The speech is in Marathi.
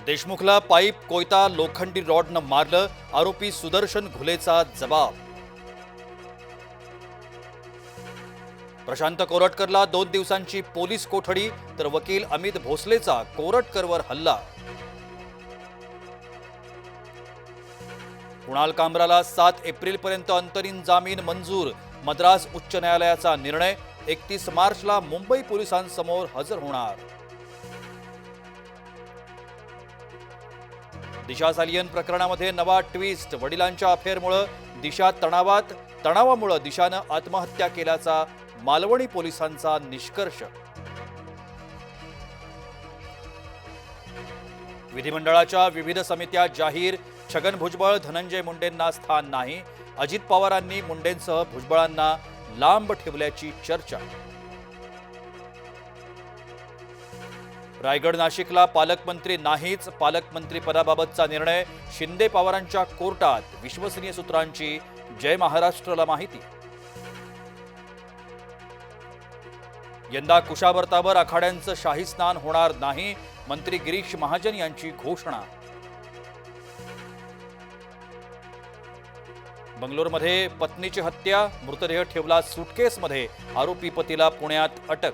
देशमुखला पाईप कोयता लोखंडी रॉडनं मारलं, आरोपी सुदर्शन घुलेचा जबाब। प्रशांत कोरटकरला 2 दिवसांची पोलीस कोठडी, तर वकील अमित भोसलेचा कोरटकरवर हल्ला। कुणाल कामराला 7 एप्रिलपर्यंत अंतरिम जामीन मंजूर, मद्रास उच्च न्यायालयाचा निर्णय। 31 मार्चला मुंबई पोलिसांसमोर हजर होणार। दिशा सालियन प्रकरणामध्ये नवा ट्विस्ट, वडिलांच्या अफेअरमुळे दिशा तणावामुळे दिशानं आत्महत्या केल्याचा मालवणी पोलिसांचा निष्कर्ष। विधिमंडळाच्या विविध समित्या जाहीर, छगन भुजबळ धनंजय मुंडेंना स्थान नाही। अजित पवारांनी मुंडेंसह भुजबळांना लांब ठेवल्याची चर्चा। रायगड नाशिकला पालकमंत्री नाहीच, पालकमंत्री पदाबाबतचा निर्णय शिंदे पवारांच्या कोर्टात। विश्वसनीय सूत्रांची जय महाराष्ट्रला माहिती। यंदा कुशावर्तावर आखाड्यांचं शाही स्नान होणार नाही, मंत्री गिरीश महाजन यांची घोषणा। बंगलोरमध्ये पत्नीची हत्या, मृतदेह ठेवला सुटकेसमध्ये, आरोपी पतीला पुण्यात अटक।